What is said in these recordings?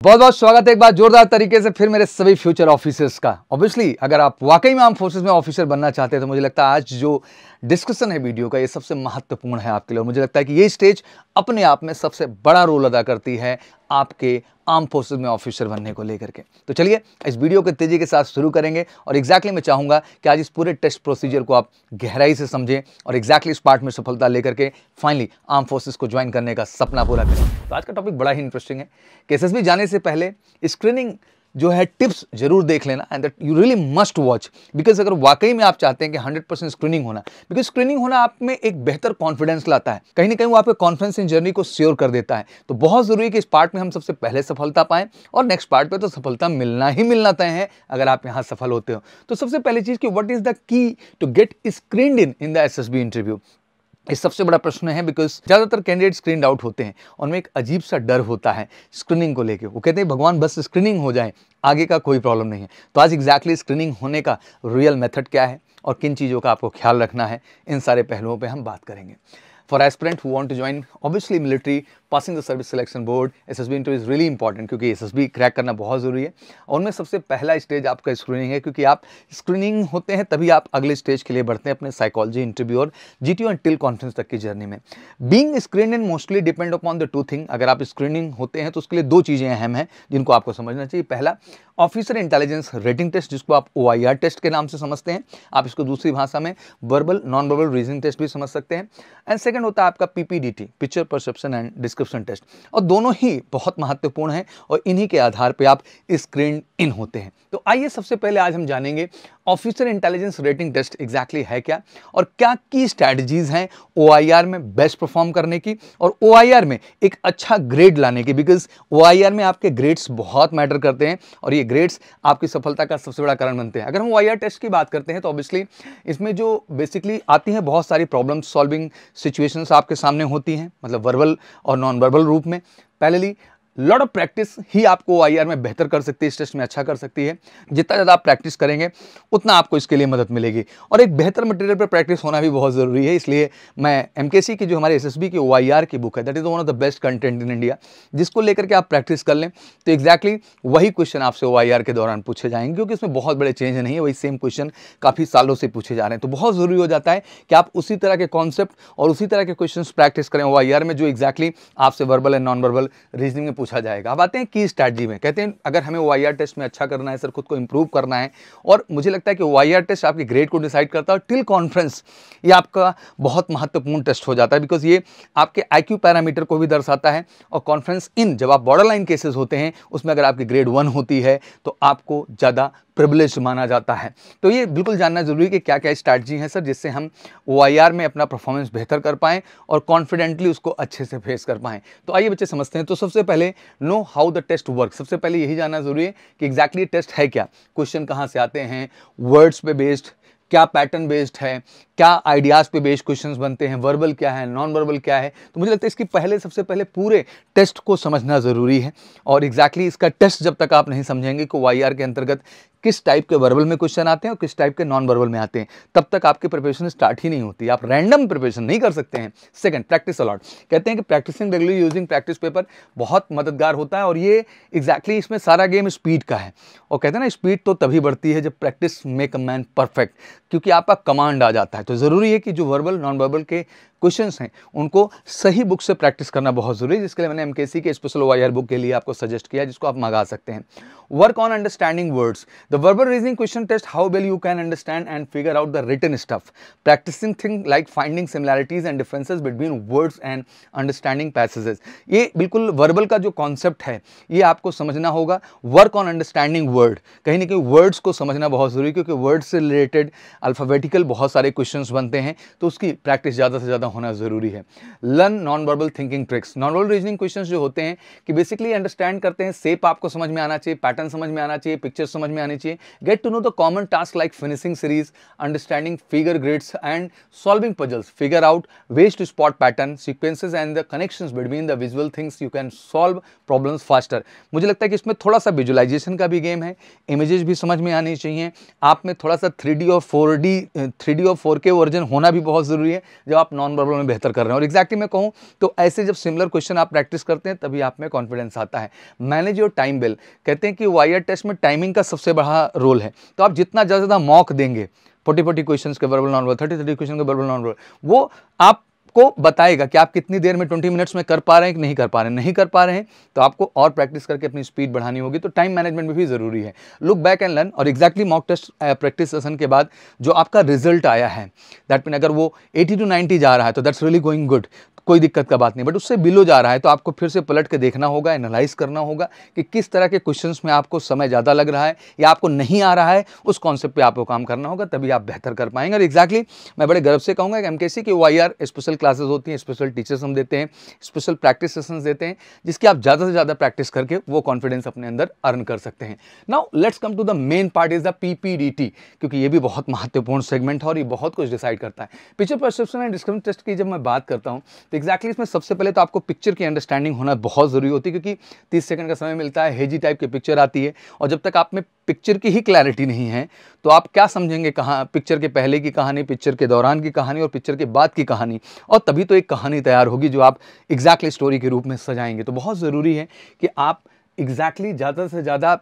बहुत बहुत स्वागत है एक बार जोरदार तरीके से फिर मेरे सभी फ्यूचर ऑफिसर्स का। ऑब्वियसली अगर आप वाकई में आर्म फोर्सेस में ऑफिसर बनना चाहते हैं तो मुझे लगता है आज जो डिस्कशन है वीडियो का ये सबसे महत्वपूर्ण है आपके लिए। और मुझे लगता है कि ये स्टेज अपने आप में सबसे बड़ा रोल अदा करती है आपके आर्म फोर्सेस में ऑफिसर बनने को लेकर के। तो चलिए इस वीडियो को तेजी के साथ शुरू करेंगे और एग्जैक्टली मैं चाहूंगा कि आज इस पूरे टेस्ट प्रोसीजर को आप गहराई से समझें और एग्जैक्टली इस पार्ट में सफलता लेकर के फाइनली आर्म फोर्सेस को ज्वाइन करने का सपना पूरा करें। तो आज का टॉपिक बड़ा ही इंटरेस्टिंग है कि एसएसबी जाने से पहले स्क्रीनिंग जो है टिप्स जरूर देख लेना and that you really must watch. Because अगर वाकई में आप चाहते हैं कि 100% स्क्रीनिंग होना, बिकॉज स्क्रीनिंग होना आप में एक बेहतर कॉन्फिडेंस लाता है, कहीं ना कहीं वो आपके कॉन्फिडेंस इन जर्नी को श्योर कर देता है। तो बहुत जरूरी है कि इस पार्ट में हम सबसे पहले सफलता पाएं और नेक्स्ट पार्ट पे तो सफलता मिलना ही मिलना तय है अगर आप यहाँ सफल होते हो। तो सबसे पहली चीज कि what is the key to get screened in the SSB interview. ये सबसे बड़ा प्रश्न है बिकॉज ज़्यादातर कैंडिडेट स्क्रीन आउट होते हैं और उनमें एक अजीब सा डर होता है स्क्रीनिंग को लेके। वो कहते हैं भगवान बस स्क्रीनिंग हो जाए, आगे का कोई प्रॉब्लम नहीं है। तो आज एग्जैक्टली स्क्रीनिंग होने का रियल मेथड क्या है और किन चीज़ों का आपको ख्याल रखना है, इन सारे पहलुओं पे हम बात करेंगे। For aspirant who want to join obviously military passing the service selection board, SSB interview is really important क्योंकि एसएसबी क्रैक करना बहुत जरूरी है। और उनमें सबसे पहला स्टेज आपका स्क्रीनिंग है, क्योंकि आप स्क्रीनिंग होते हैं तभी आप अगले स्टेज के लिए बढ़ते हैं अपने साइकोलॉजी इंटरव्यू और जीटीओ एंड टिल कॉन्फ्रेंस तक की जर्नी में। Being screen in mostly depend upon the two thing. अगर आप स्क्रीनिंग होते हैं तो उसके लिए दो चीजें अहम हैं जिनको आपको समझना चाहिए। पहला, ऑफिसर इंटेलिजेंस रेटिंग टेस्ट, जिसको आप OIR टेस्ट के नाम से समझते हैं, आप इसको दूसरी भाषा में verbal non verbal reasoning test भी समझ सकते हैं। एंड सेकंड होता है आपका PPDT, picture perception and description test. और दोनों ही बहुत महत्वपूर्ण हैं और इन्हीं के आधार पे आप स्क्रीन इन होते हैं। तो आइए सबसे पहले आज हम जानेंगे officer intelligence rating test exactly है क्या और क्या की स्ट्रैटेजीज हैं OIR में बेस्ट परफॉर्म करने की और OIR में एक अच्छा ग्रेड लाने की। बिकॉज OIR में आपके ग्रेड्स बहुत मैटर करते हैं और ये ग्रेड्स आपकी सफलता का सबसे बड़ा कारण बनते हैं। अगर हम OIR टेस्ट की बात करते हैं तो ऑब्वियसली इसमें जो बेसिकली आती हैं बहुत सारी प्रॉब्लम सॉल्विंग सिचुएशंस आपके सामने होती हैं, मतलब वर्बल और नॉन वर्बल रूप में। पहली लॉट ऑफ प्रैक्टिस ही आपको OIR में बेहतर कर सकती है, इस टेस्ट में अच्छा कर सकती है। जितना ज़्यादा आप प्रैक्टिस करेंगे उतना आपको इसके लिए मदद मिलेगी और एक बेहतर मटेरियल पर प्रैक्टिस होना भी बहुत ज़रूरी है। इसलिए मैं MKC की जो हमारे SSB की OIR की बुक है, that is one of the best content in India, जिसको लेकर के आप प्रैक्टिस कर लें तो एग्जैक्टली वही क्वेश्चन आपसे OIR के दौरान पूछे जाएंगे, क्योंकि इसमें बहुत बड़े चेंज नहीं है, वही सेम क्वेश्चन काफ़ी सालों से पूछे जा रहे हैं। तो बहुत ज़रूरी हो जाता है कि आप उसी तरह के कॉन्सेप्ट और उसी तरह के क्वेश्चन प्रैक्टिस करें OIR में जो एग्जैक्टली आपसे verbal and non verbal reasoning में पूछा जाएगा। अब आते हैं की स्ट्रैटेजी में। कहते हैं अगर हमें OIR टेस्ट में अच्छा करना है सर, खुद को इंप्रूव करना है, और मुझे लगता है कि OIR टेस्ट आपके ग्रेड को डिसाइड करता है। टिल कॉन्फ्रेंस ये आपका बहुत महत्वपूर्ण टेस्ट हो जाता है बिकॉज ये आपके IQ पैरामीटर को भी दर्शाता है। और कॉन्फ्रेंस इन जब आप बॉर्डर लाइन केसेस होते हैं उसमें अगर आपकी ग्रेड 1 होती है तो आपको ज़्यादा प्रिविलेज माना जाता है। तो ये बिल्कुल जानना जरूरी है कि क्या क्या स्ट्रैटेजी है सर जिससे हम OIR में अपना परफॉर्मेंस बेहतर कर पाएं और कॉन्फिडेंटली उसको अच्छे से फेस कर पाएं। तो आइए बच्चे समझते हैं। तो सबसे पहले know how the test work. सबसे पहले यही जानना जरूरी है कि एग्जैक्टली टेस्ट है क्या, क्वेश्चन कहाँ से आते हैं, वर्ड्स पे बेस्ड, क्या पैटर्न बेस्ड है, क्या आइडियाज़ पे बेस्ड क्वेश्चंस बनते हैं, वर्बल क्या है, नॉन वर्बल क्या है। तो मुझे लगता है इसकी सबसे पहले पूरे टेस्ट को समझना ज़रूरी है। और एग्जैक्टली इसका टेस्ट जब तक आप नहीं समझेंगे कि OIR के अंतर्गत किस टाइप के वर्बल में क्वेश्चन आते हैं और किस टाइप के नॉन वर्बल में आते हैं, तब तक आपकी प्रिपरेशन स्टार्ट ही नहीं होती। आप रैंडम प्रिपरेशन नहीं कर सकते हैं। Second, practice a lot. कहते हैं कि practising regularly using practice paper बहुत मददगार होता है और ये एग्जैक्टली इसमें सारा गेम स्पीड का है। और कहते हैं ना स्पीड तो तभी बढ़ती है जब practice make a man perfect, क्योंकि आपका कमांड आ जाता है। तो ज़रूरी है कि जो वर्बल नॉन वर्बल के क्वेश्चंस हैं उनको सही बुक से प्रैक्टिस करना बहुत जरूरी है, जिसके लिए मैंने MKC के स्पेशल OIR बुक के लिए आपको सजेस्ट किया, जिसको आप मंगा सकते हैं। Work on understanding words. The verbal reasoning question test how well you can understand and figure out the written stuff. Practising thing like finding similarities and differences between words and understanding passages. ये बिल्कुल verbal का जो concept है ये आपको समझना होगा। Work on understanding word, कहीं ना कहीं वर्ड्स को समझना बहुत जरूरी है, क्योंकि वर्ड्स से रिलेटेड अल्फाबेटिकल बहुत सारे क्वेश्चंस बनते हैं, तो उसकी प्रैक्टिस ज़्यादा से ज़्यादा होना जरूरी है। Learn non verbal thinking tricks. Non verbal reasoning questions जो होते हैं कि बेसिकली अंडरस्टैंड करते हैं, शेप आपको समझ में आना चाहिए, पैटर्न समझ में आना चाहिए, पिक्चर समझ में आनी चाहिए। Get to know the common task like finishing series, understanding figure grids and solving puzzles. Figure out ways to spot pattern sequences and the connections between the visual things, you can solve problems faster. मुझे लगता है कि इसमें थोड़ा सा visualisation का भी game है, इमेजेस भी समझ में आनी चाहिए, आप में थोड़ा सा 3D और 4K वर्जन होना भी बहुत जरूरी है जब आप नॉन नॉन वर्बल में बेहतर कर रहे हैं। और एग्जैक्टली मैं कहूँ तो ऐसे जब सिमिलर क्वेश्चन आप प्रैक्टिस करते हैं तभी आप में कॉन्फिडेंस आता है। मैनेज योर टाइम वेल, कहते हैं कि वाईआर टेस्ट में टाइमिंग का सबसे बड़ा रोल है। तो आप जितना ज़्यादा मॉक देंगे 40 क्वेश्चन के वर्बल नॉन वर्बल, 30 क्वेश्चन के वर्बल नॉन वर्बल, वो आपको बताएगा कि आप कितनी देर में 20 मिनट्स में कर पा रहे हैं कि नहीं कर पा रहे हैं। नहीं कर पा रहे हैं तो आपको और प्रैक्टिस करके अपनी स्पीड बढ़ानी होगी। तो टाइम मैनेजमेंट भी ज़रूरी है। Look back and learn. और exactly mock test practice session के बाद जो आपका रिजल्ट आया है, दैट मीन अगर वो 80 to 90 जा रहा है तो दैट्स रियली गोइंग गुड, कोई दिक्कत का बात नहीं। बट उससे बिलो जा रहा है तो आपको फिर से पलट के देखना होगा, एनालाइज करना होगा कि किस तरह के क्वेश्चंस में आपको समय ज़्यादा लग रहा है या आपको नहीं आ रहा है, उस कॉन्सेप्ट पे आपको काम करना होगा, तभी आप बेहतर कर पाएंगे। और एग्जैक्टली मैं बड़े गर्व से कहूँगा कि एमकेसी की वाईआर स्पेशल क्लासेस होती हैं, स्पेशल टीचर्स हम देते हैं, स्पेशल प्रैक्टिस सेशंस देते हैं, जिसकी आप ज़्यादा से ज़्यादा प्रैक्टिस करके वो कॉन्फिडेंस अपने अंदर अर्न कर सकते हैं। Now let's come to the main part is the PPDT, क्योंकि ये भी बहुत महत्वपूर्ण सेगमेंट है और ये बहुत कुछ डिसाइड करता है। Picture perception and description test की जब मैं बात करता हूँ तो एग्जैक्टली इसमें सबसे पहले तो आपको पिक्चर की अंडरस्टैंडिंग होना बहुत जरूरी होती है, क्योंकि 30 सेकंड का समय मिलता है, हेजी टाइप की पिक्चर आती है, और जब तक आप में पिक्चर की ही क्लैरिटी नहीं है तो आप क्या समझेंगे कहाँ पिक्चर के पहले की कहानी, पिक्चर के दौरान की कहानी और पिक्चर के बाद की कहानी, और तभी तो एक कहानी तैयार होगी जो आप एग्जैक्टली स्टोरी के रूप में सजाएंगे। तो बहुत ज़रूरी है कि आप एग्जैक्टली ज़्यादा से ज़्यादा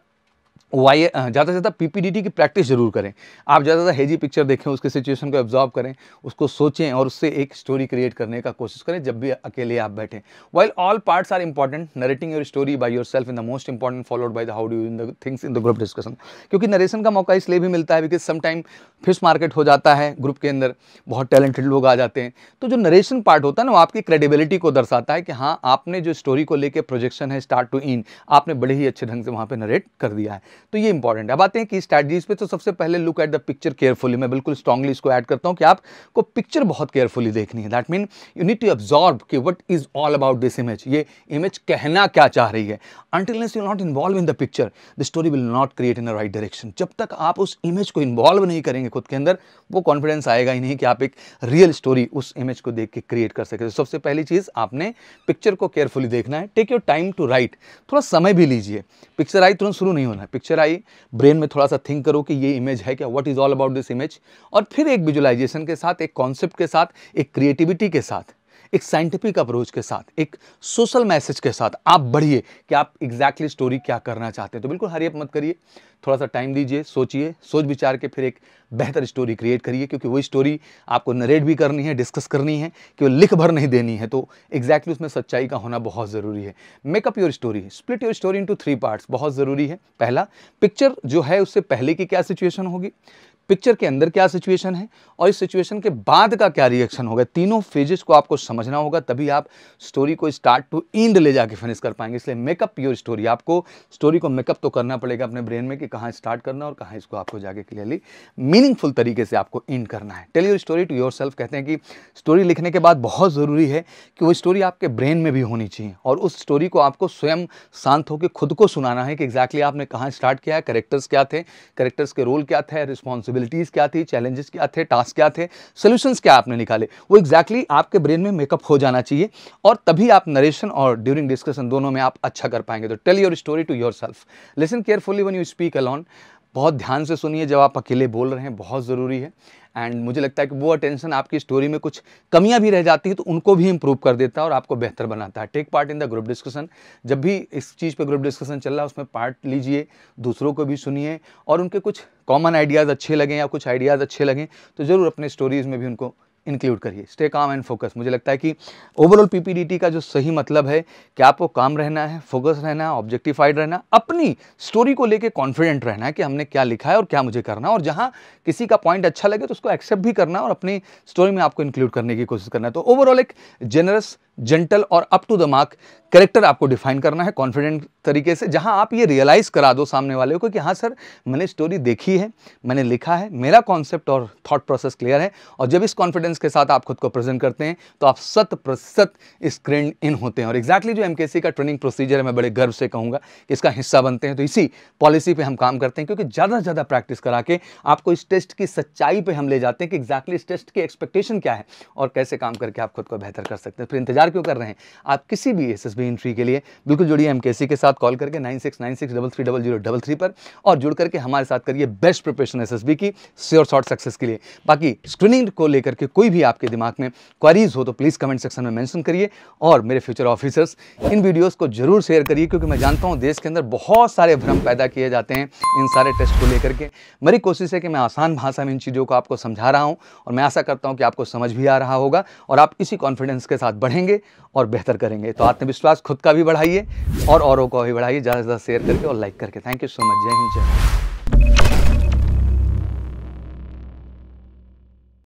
पीपीडीटी की प्रैक्टिस जरूर करें। आप ज़्यादा हेजी पिक्चर देखें, उसके सिचुएशन को एब्जॉर्ब करें, उसको सोचें और उससे एक स्टोरी क्रिएट करने का कोशिश करें जब भी अकेले आप बैठें। While all parts are important, narrating your story by yourself in the most important, followed by the how do in the things in the group discussion. क्योंकि नरेशन का मौका इसलिए भी मिलता है because some time fish market हो जाता है, ग्रुप के अंदर बहुत टैलेंटेड लोग आ जाते हैं, तो जो नरेशन पार्ट होता है ना वो आपकी क्रेडिबिलिटी को दर्शाता है कि हाँ आपने जो स्टोरी को लेकर प्रोजेक्शन है स्टार्ट टू इन, आपने बड़े ही अच्छे ढंग से वहाँ पे नरेट कर दिया है। तो ये इंपॉर्टेंट है। अब आते हैं कि स्ट्रैटेजीज पे। तो सबसे पहले look at the picture carefully. मैं बिल्कुल स्ट्रांगली इसको ऐड करता हूं कि आपको पिक्चर बहुत केयरफुली देखनी है। That mean you need to absorb कि what is all about this image, ये इमेज कहना क्या चाह रही है। until unless you're not involved in the picture, the story will not create in the right direction। जब तक आप उस इमेज को इन्वॉल्व नहीं करेंगे खुद के अंदर, वो कॉन्फिडेंस आएगा ही नहीं कि आप एक रियल स्टोरी उस इमेज को देख के क्रिएट कर सके। तो सबसे पहली चीज आपने पिक्चर को केयरफुली देखना है। Take your time to write, थोड़ा समय भी लीजिए। पिक्चर आई तुरंत शुरू नहीं होना है, पिक्चर आई ब्रेन में थोड़ा सा थिंक करो कि ये इमेज है क्या, what is all about this image, और फिर एक विजुअलाइजेशन के साथ, एक कॉन्सेप्ट के साथ, एक क्रिएटिविटी के साथ, एक साइंटिफिक अप्रोच के साथ, एक सोशल मैसेज के साथ आप बढ़िए कि आप एग्जैक्टली स्टोरी क्या करना चाहते हैं। तो बिल्कुल हरी अप मत करिए, थोड़ा सा टाइम दीजिए, सोचिए, सोच विचार के फिर एक बेहतर स्टोरी क्रिएट करिए, क्योंकि वही स्टोरी आपको नरेट भी करनी है, डिस्कस करनी है, कि वो लिख भर नहीं देनी है। तो एग्जैक्टली उसमें सच्चाई का होना बहुत ज़रूरी है। Make up your story, split your story into 3 parts, बहुत ज़रूरी है। पहला, पिक्चर जो है उससे पहले की क्या सिचुएशन होगी, पिक्चर के अंदर क्या सिचुएशन है, और इस सिचुएशन के बाद का क्या रिएक्शन होगा। तीनों फेजेस को आपको समझना होगा, तभी आप स्टोरी को स्टार्ट टू एंड ले जाके फिनिश कर पाएंगे। इसलिए मेकअप योर स्टोरी, आपको स्टोरी को मेकअप तो करना पड़ेगा अपने ब्रेन में कि कहाँ स्टार्ट करना और कहाँ इसको आपको जाके क्लियरली मीनिंगफुल तरीके से आपको एंड करना है। Tell your story to yourself, कहते हैं कि स्टोरी लिखने के बाद बहुत ज़रूरी है कि वो स्टोरी आपके ब्रेन में भी होनी चाहिए, और उस स्टोरी को आपको स्वयं शांत होकर खुद को सुनाना है कि एग्जैक्टली आपने कहाँ स्टार्ट किया है, कैरेक्टर्स क्या थे, कैरेक्टर्स के रोल क्या थे, रिस्पॉन्सिबिलिटीज़ क्या थी, चैलेंजेस क्या थे, टास्क क्या थे, सॉल्यूशंस क्या आपने निकाले, वो एग्जैक्टली आपके ब्रेन में मेकअप हो जाना चाहिए, और तभी आप नरेशन और ड्यूरिंग डिस्कशन दोनों में आप अच्छा कर पाएंगे। तो tell your story to yourself, listen carefully when you speak alone, बहुत ध्यान से सुनिए जब आप अकेले बोल रहे हैं, बहुत ज़रूरी है। एंड मुझे लगता है कि वो अटेंशन आपकी स्टोरी में कुछ कमियां भी रह जाती है तो उनको भी इंप्रूव कर देता है और आपको बेहतर बनाता है। Take part in the group discussion, जब भी इस चीज़ पे ग्रुप डिस्कशन चल रहा है उसमें पार्ट लीजिए, दूसरों को भी सुनिए, और उनके कुछ कॉमन आइडियाज़ अच्छे लगें या कुछ आइडियाज़ अच्छे लगें तो ज़रूर अपने स्टोरीज़ में भी उनको इंक्लूड करिए। स्टे काम एंड फोकस, मुझे लगता है कि ओवरऑल पीपीडीटी का जो सही मतलब है कि आपको काम रहना है, फोकस रहना है, ऑब्जेक्टिफाइड रहना, अपनी स्टोरी को लेके कॉन्फिडेंट रहना है कि हमने क्या लिखा है और क्या मुझे करना है, और जहां किसी का पॉइंट अच्छा लगे तो उसको एक्सेप्ट भी करना और अपनी स्टोरी में आपको इंक्लूड करने की कोशिश करना है। तो ओवरऑल एक जेनरस, जेंटल और up to the mark character आपको डिफाइन करना है कॉन्फिडेंट तरीके से, जहां आप ये रियलाइज करा दो सामने वाले को कि हाँ सर मैंने स्टोरी देखी है, मैंने लिखा है, मेरा कॉन्सेप्ट और थॉट प्रोसेस क्लियर है। और जब इस कॉन्फिडेंस के साथ आप खुद को प्रेजेंट करते हैं तो आप 100% स्क्रीन इन होते हैं। और एग्जैक्टली जो एमकेसी का ट्रेनिंग प्रोसीजर है, मैं बड़े गर्व से कहूँगा कि इसका हिस्सा बनते हैं। तो इसी पॉलिसी पे हम काम करते हैं, क्योंकि ज़्यादा से ज़्यादा प्रैक्टिस करा के आपको इस टेस्ट की सच्चाई पे हम ले जाते हैं कि एग्जैक्टली इस टेस्ट की एक्सपेक्टेशन क्या है और कैसे काम करके आप खुद को बेहतर कर सकते हैं। फिर इंतजार इंतजार क्यों कर रहे हैं? आप किसी भी एसएसबी एंट्री के लिए बिल्कुल जुड़िए MKC के साथ कॉल करके 9696330033 पर, और जुड़ करके हमारे साथ करिए बेस्ट प्रिपरेशन एसएसबी की श्योर शॉर्ट सक्सेस के लिए। बाकी स्क्रीनिंग को लेकर के कोई भी आपके दिमाग में क्वेरीज हो तो प्लीज़ कमेंट सेक्शन में मेंशन करिए, और मेरे फ्यूचर ऑफिसर्स इन वीडियोस को जरूर शेयर करिए, क्योंकि मैं जानता हूं देश के अंदर बहुत सारे भ्रम पैदा किए जाते हैं इन सारे टेस्ट को लेकर के। मेरी कोशिश है कि मैं आसान भाषा में इन चीज़ों को आपको समझा रहा हूं, और मैं आशा करता हूं कि आपको समझ भी आ रहा होगा और आप इसी कॉन्फिडेंस के साथ बढ़ेंगे और बेहतर करेंगे। तो आत्मविश्वास खुद का भी बढ़ाइए और औरों को भी बढ़ाइए, ज़्यादा से ज़्यादा शेयर करके और लाइक करके। Thank you so much. जय हिंद, जय भारत।